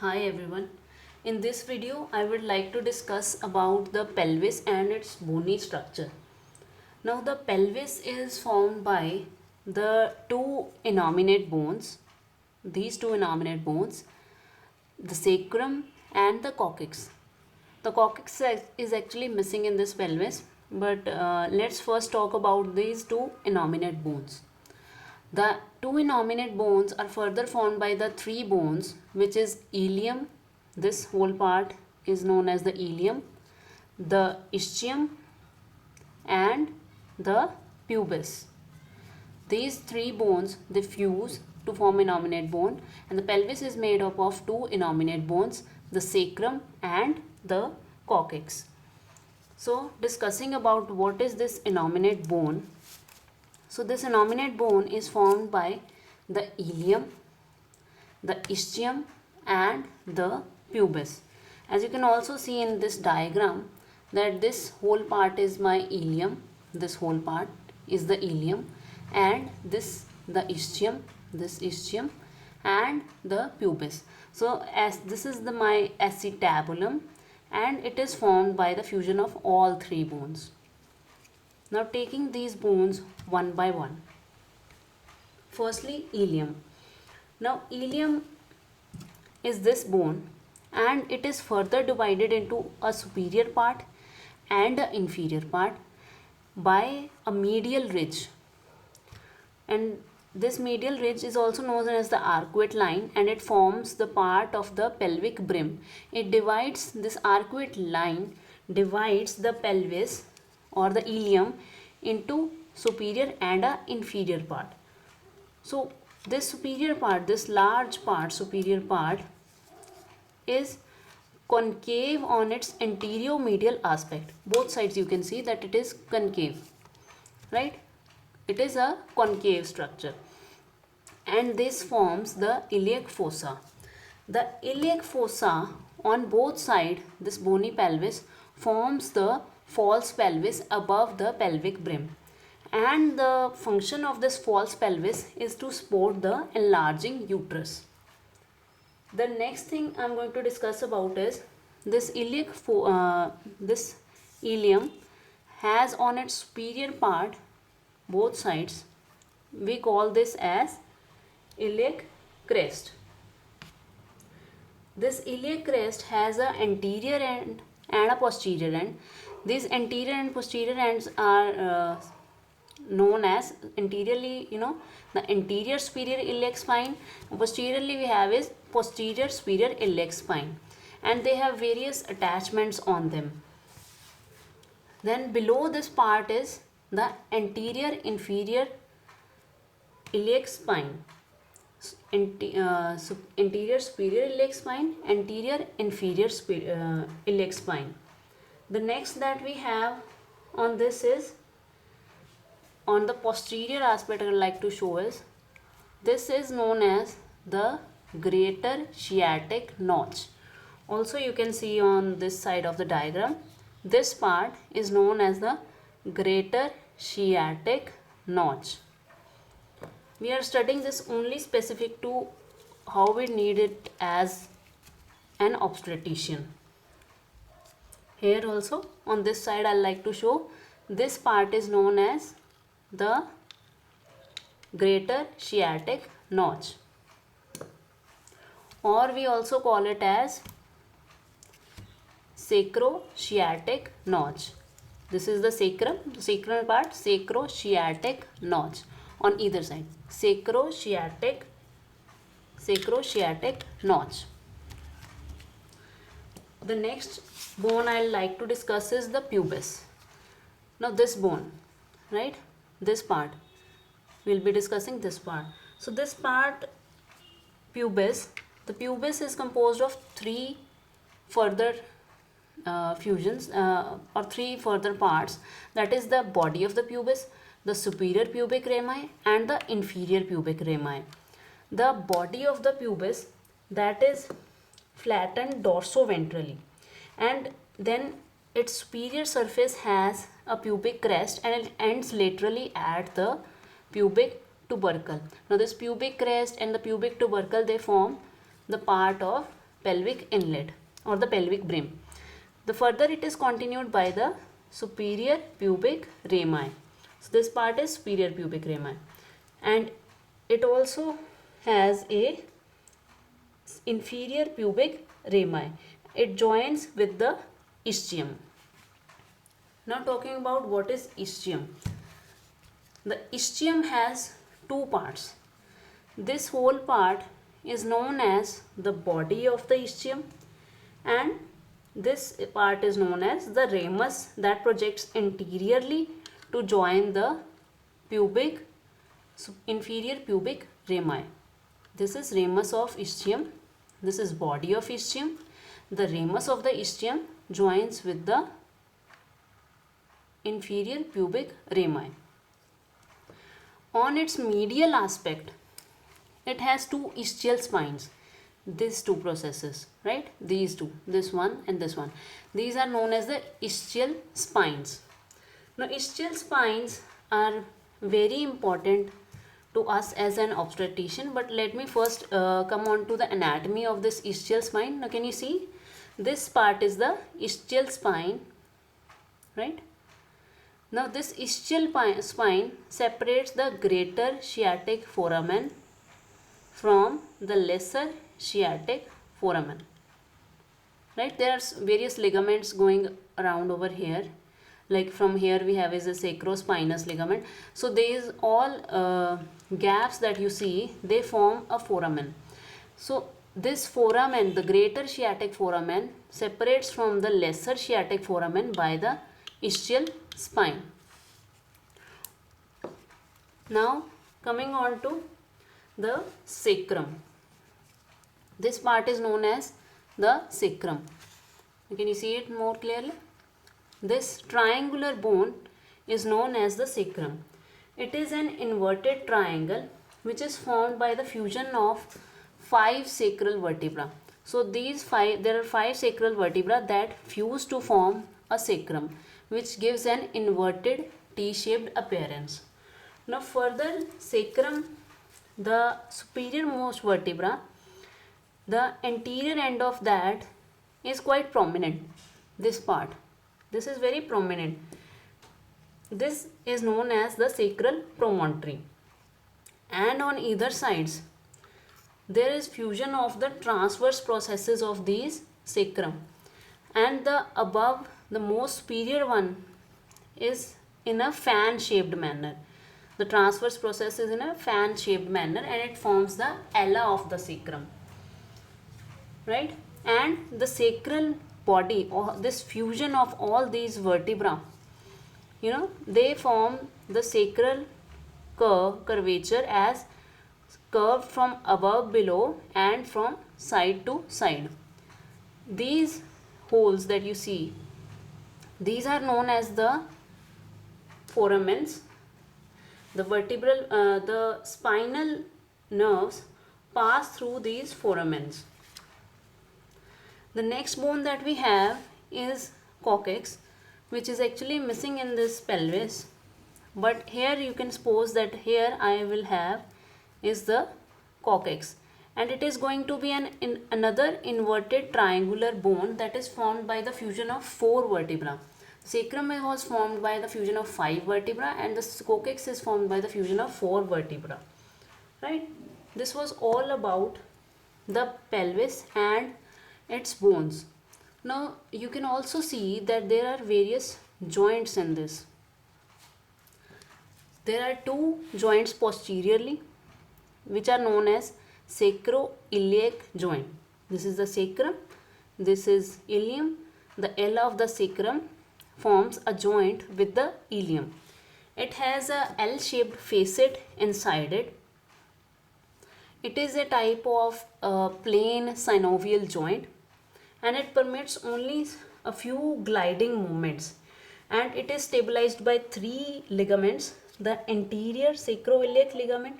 Hi everyone. In this video I would like to discuss about the pelvis and its bony structure. Now the pelvis is formed by the two innominate bones, these two innominate bones, the sacrum and the coccyx. The coccyx is actually missing in this pelvis, but let's first talk about these two innominate bones. The two innominate bones are further formed by the three bones, which is ilium. This whole part is known as the ilium, the ischium, and the pubis. These three bones they fuse to form innominate bone, and the pelvis is made up of two innominate bones, the sacrum and the coccyx. So, discussing about what is this innominate bone. So this innominate bone is formed by the ilium, the ischium and the pubis. As you can also see in this diagram that this whole part is my ilium, this whole part is the ilium, and this the ischium and the pubis. So as this is the my acetabulum, and it is formed by the fusion of all three bones. Now taking these bones one by one. Firstly, ilium. Now ilium is this bone, and it is further divided into a superior part and an inferior part by a medial ridge. And this medial ridge is also known as the arcuate line, and it forms the part of the pelvic brim. It divides, this arcuate line divides the pelvis or the ilium into superior and a inferior part. So this superior part, this large part, superior part is concave on its anterior medial aspect. Both sides you can see that it is concave, right? It is a concave structure, and this forms the iliac fossa. The iliac fossa on both sides, this bony pelvis forms the false pelvis above the pelvic brim, and the function of this false pelvis is to support the enlarging uterus. The next thing I'm going to discuss about is this this ilium has on its superior part, both sides, we call this as iliac crest. This iliac crest has an anterior end and a posterior end. These anterior and posterior ends are known as anteriorly, the anterior superior iliac spine. Posteriorly we have is posterior superior iliac spine, and they have various attachments on them. Then below this part is the anterior inferior iliac spine, anterior superior iliac spine, anterior inferior iliac spine. The next that we have on this is, on the posterior aspect I would like to show is, this is known as the greater sciatic notch. Also you can see on this side of the diagram, this part is known as the greater sciatic notch. We are studying this only specific to how we need it as an obstetrician. Here also on this side I like to show, this part is known as the greater sciatic notch, or we also call it as sacrosciatic notch. This is the sacral part, sacrosciatic notch on either side, sacrosciatic notch. The next bone I like to discuss is the pubis. Now this bone, right, this part, we'll be discussing this part. So this part, pubis, the pubis is composed of three further fusions or three further parts, that is the body of the pubis, the superior pubic rami and the inferior pubic rami. The body of the pubis, that is flattened dorsoventrally, and then its superior surface has a pubic crest and it ends laterally at the pubic tubercle. Now this pubic crest and the pubic tubercle, they form the part of pelvic inlet or the pelvic brim. The further it is continued by the superior pubic rami. So this part is superior pubic rami, and it also has a inferior pubic rami. It joins with the ischium. Now talking about what is ischium. The ischium has two parts. This whole part is known as the body of the ischium, and this part is known as the ramus that projects anteriorly to join the pubic inferior pubic rami. This is ramus of ischium. This is body of ischium. The ramus of the ischium joins with the inferior pubic rami. On its medial aspect, it has two ischial spines. These two processes, right? These two, this one and this one. These are known as the ischial spines. Now, ischial spines are very important to us as an obstetrician, but let me first come on to the anatomy of this ischial spine. Now, can you see? This part is the ischial spine, right? Now, this ischial spine separates the greater sciatic foramen from the lesser sciatic foramen, right? There are various ligaments going around over here. Like from here we have is a sacrospinous ligament. So these all gaps that you see, they form a foramen. So this foramen, the greater sciatic foramen, separates from the lesser sciatic foramen by the ischial spine. Now coming on to the sacrum. This part is known as the sacrum. Can you see it more clearly? This triangular bone is known as the sacrum. It is an inverted triangle which is formed by the fusion of 5 sacral vertebrae. So there are 5 sacral vertebrae that fuse to form a sacrum, which gives an inverted T-shaped appearance. Now further, sacrum, the superior most vertebra, the anterior end of that is quite prominent. This part, this is very prominent. This is known as the sacral promontory, and on either sides there is fusion of the transverse processes of these sacrum, and the above, the most superior one, is in a fan shaped manner. The transverse process is in a fan shaped manner and it forms the ala of the sacrum, right? And the sacral body, or this fusion of all these vertebra, they form the sacral curvature as curved from above, below, and from side to side. These holes that you see, these are known as the foramens. The spinal nerves pass through these foramens. The next bone that we have is coccyx, which is actually missing in this pelvis, but here you can suppose that here I will have is the coccyx, and it is going to be another inverted triangular bone that is formed by the fusion of 4 vertebrae. Sacrum was formed by the fusion of 5 vertebrae and the coccyx is formed by the fusion of 4 vertebrae, right? This was all about the pelvis and its bones. Now you can also see that there are various joints in this. There are 2 joints posteriorly which are known as sacroiliac joint. This is the sacrum, this is ilium. The ala of the sacrum forms a joint with the ilium. It has a L-shaped facet inside it. It is a type of plain synovial joint, and it permits only a few gliding movements, and it is stabilized by 3 ligaments: the anterior sacroiliac ligament,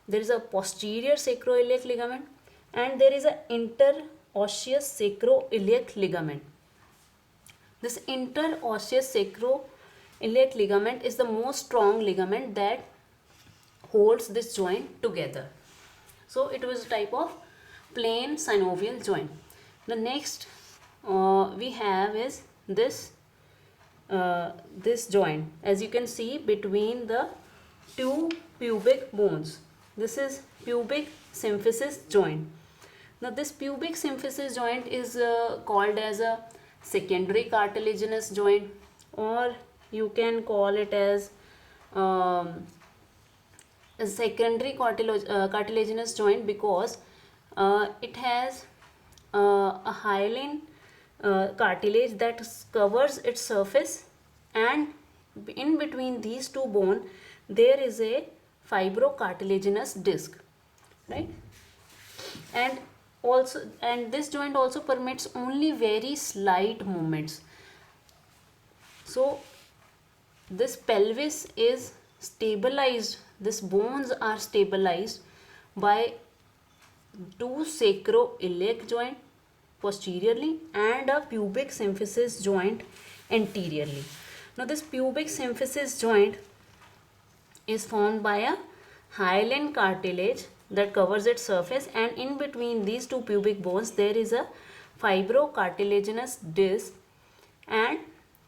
there is a posterior sacroiliac ligament, and there is an interosseous sacroiliac ligament. This interosseous sacroiliac ligament is the most strong ligament that holds this joint together. So it was a type of plain synovial joint. The next we have is this joint, as you can see, between the two pubic bones. This is pubic symphysis joint. Now this pubic symphysis joint is called as a secondary cartilaginous joint, or you can call it as a secondary cartilaginous joint, because it has a hyaline cartilage that covers its surface, and in between these two bones there is a fibrocartilaginous disc, right? And this joint also permits only very slight movements. So this pelvis is stabilized, these bones are stabilized by two sacroiliac joint posteriorly and a pubic symphysis joint anteriorly. Now this pubic symphysis joint is formed by a hyaline cartilage that covers its surface, and in between these two pubic bones there is a fibrocartilaginous disc, and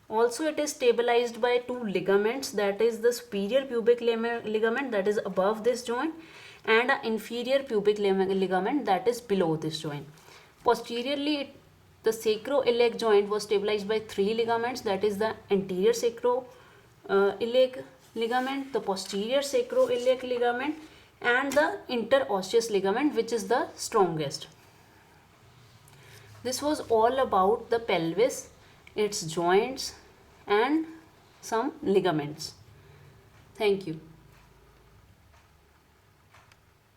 also it is stabilized by two ligaments, that is the superior pubic ligament that is above this joint, and an inferior pubic ligament that is below this joint. Posteriorly, the sacroiliac joint was stabilized by three ligaments, that is the anterior sacroiliac ligament, the posterior sacroiliac ligament, and the interosseous ligament, which is the strongest. This was all about the pelvis, its joints, and some ligaments. Thank you.